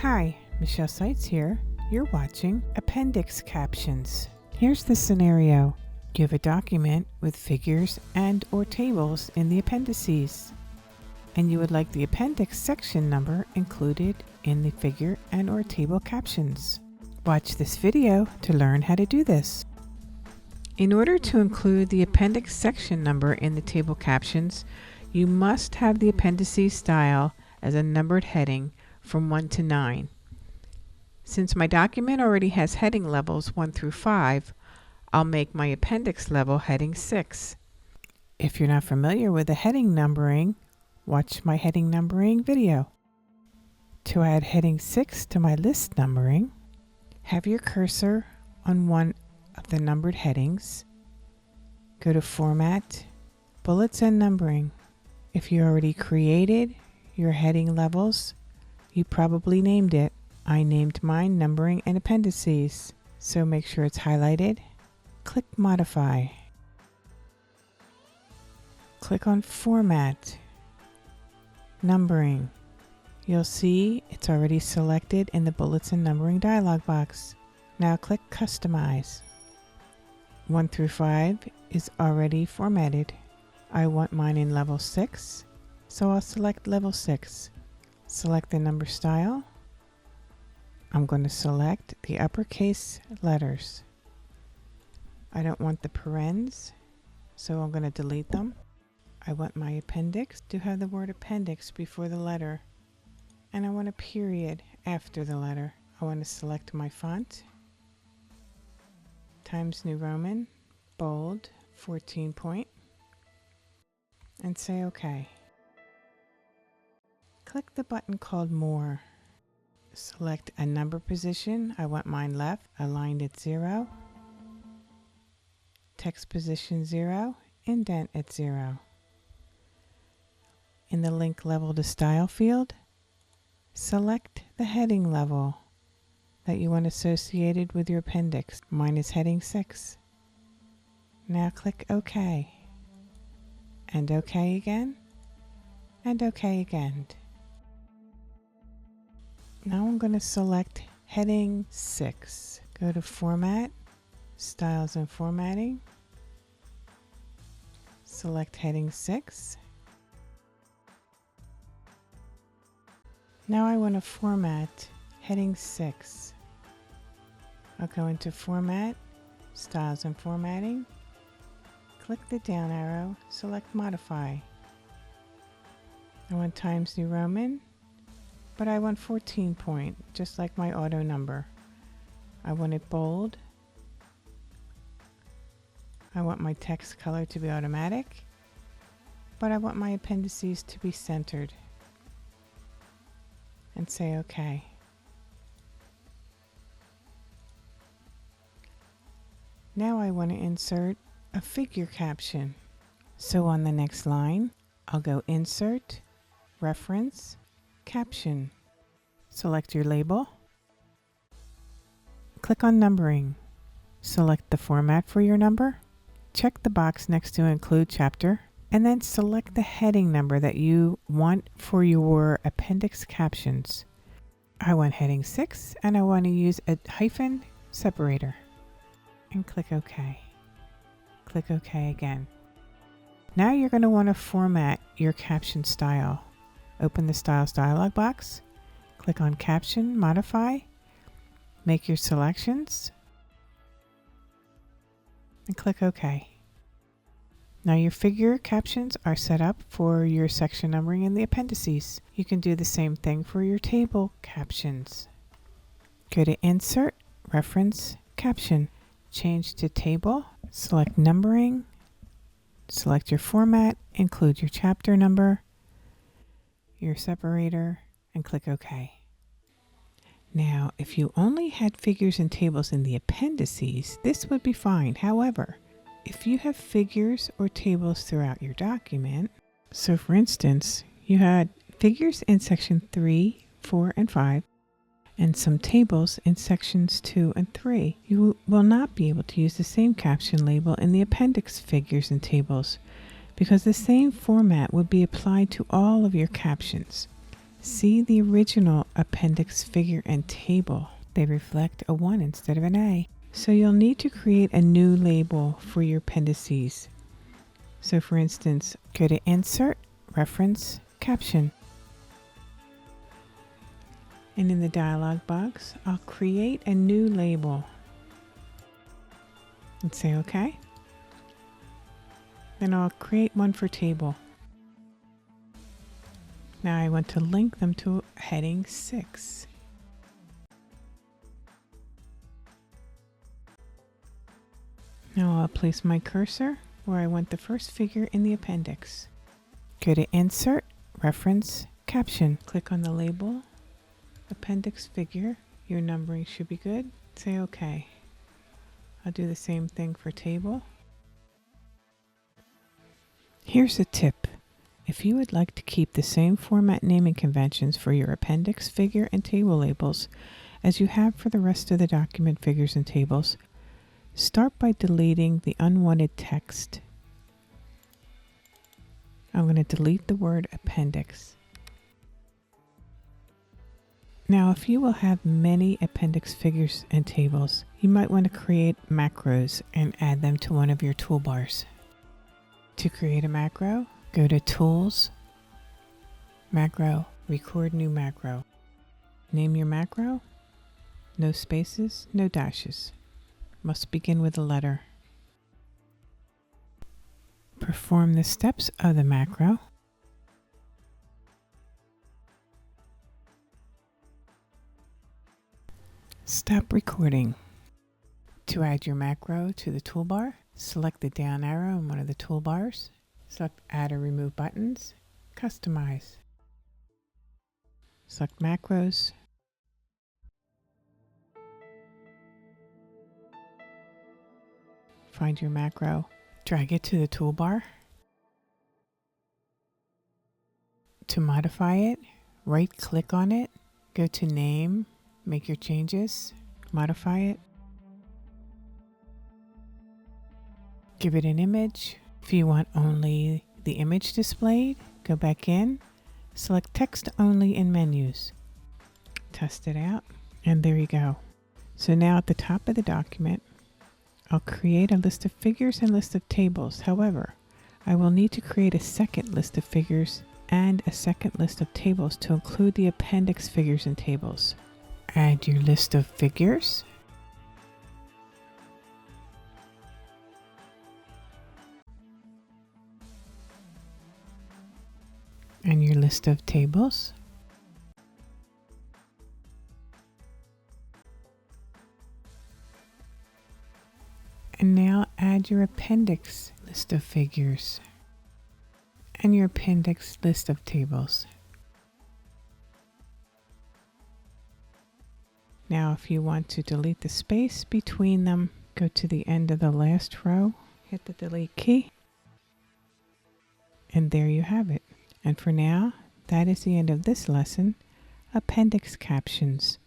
Hi, Michelle Seitz here. You're watching Appendix Captions. Here's the scenario. You have a document with figures and or tables in the appendices, and you would like the appendix section number included in the figure and or table captions. Watch this video to learn how to do this. In order to include the appendix section number in the table captions, you must have the appendices style as a numbered heading from 1 to 9. Since my document already has heading levels 1 through 5, I'll make my appendix level heading 6. If you're not familiar with the heading numbering, watch my heading numbering video. To add heading 6 to my list numbering, have your cursor on one of the numbered headings. Go to Format, Bullets and Numbering. If you already created your heading levels, you probably named it. I named mine Numbering and Appendices, so make sure it's highlighted. Click Modify. Click on Format, Numbering. You'll see it's already selected in the Bullets and Numbering dialog box. Now click Customize. 1 through 5 is already formatted. I want mine in level 6, so I'll select level 6. Select the number style. I'm going to select the uppercase letters. I don't want the parens, so I'm going to delete them. I want my appendix to have the word appendix before the letter, and I want a period after the letter. I want to select my font, Times New Roman, bold, 14 point, and say OK. Click the button called More. Select a number position. I want mine left, aligned at 0. Text position 0, indent at 0. In the link level to style field, select the heading level that you want associated with your appendix. Mine is heading 6. Now click OK. And OK again. And OK again. Now I'm going to select heading 6. Go to Format, Styles and Formatting. Select heading 6. Now I want to format heading 6. I'll go into Format, Styles and Formatting. Click the down arrow, select Modify. I want Times New Roman, but I want 14 point, just like my auto number. I want it bold. I want my text color to be automatic, but I want my appendices to be centered. And say OK. Now I want to insert a figure caption. So on the next line, I'll go Insert, Reference, Caption. Select your label. Click on Numbering. Select the format for your number. Check the box next to Include Chapter, and then select the heading number that you want for your appendix captions. I want heading 6, and I want to use a hyphen separator. And click OK. Click OK again. Now you're going to want to format your caption style. Open the Styles dialog box, click on Caption, Modify, make your selections, and click OK. Now your figure captions are set up for your section numbering in the appendices. You can do the same thing for your table captions. Go to Insert, Reference, Caption. Change to Table, select Numbering, select your format, include your chapter number, your separator, and click OK. Now, if you only had figures and tables in the appendices, this would be fine. However, if you have figures or tables throughout your document, so for instance, you had figures in section 3, 4, and 5, and some tables in sections 2 and 3, you will not be able to use the same caption label in the appendix figures and tables, because the same format would be applied to all of your captions. See the original appendix figure and table. They reflect a 1 instead of an A. So you'll need to create a new label for your appendices. So for instance, go to Insert, Reference, Caption. And in the dialog box, I'll create a new label. And say OK. Then I'll create one for table. Now I want to link them to heading 6. Now I'll place my cursor where I want the first figure in the appendix. Go to Insert, Reference, Caption. Click on the label, Appendix Figure. Your numbering should be good. Say OK. I'll do the same thing for table. Here's a tip. If you would like to keep the same format naming conventions for your appendix, figure, and table labels as you have for the rest of the document figures and tables, start by deleting the unwanted text. I'm going to delete the word appendix. Now, if you will have many appendix figures and tables, you might want to create macros and add them to one of your toolbars. To create a macro, go to Tools, Macro, Record New Macro. Name your macro. No spaces, no dashes. Must begin with a letter. Perform the steps of the macro. Stop recording. To add your macro to the toolbar, select the down arrow in one of the toolbars. Select Add or Remove buttons. Customize. Select Macros. Find your macro. Drag it to the toolbar. To modify it, right-click on it. Go to Name. Make your changes. Modify it. Give it an image. If you want only the image displayed, go back in, select Text Only in Menus. Test it out, and there you go. So now at the top of the document, I'll create a list of figures and list of tables. However, I will need to create a second list of figures and a second list of tables to include the appendix figures and tables. Add your list of figures. And your list of tables. And now add your appendix list of figures and your appendix list of tables. Now if you want to delete the space between them, go to the end of the last row, hit the delete key, and there you have it. And for now, that is the end of this lesson, Appendix Captions.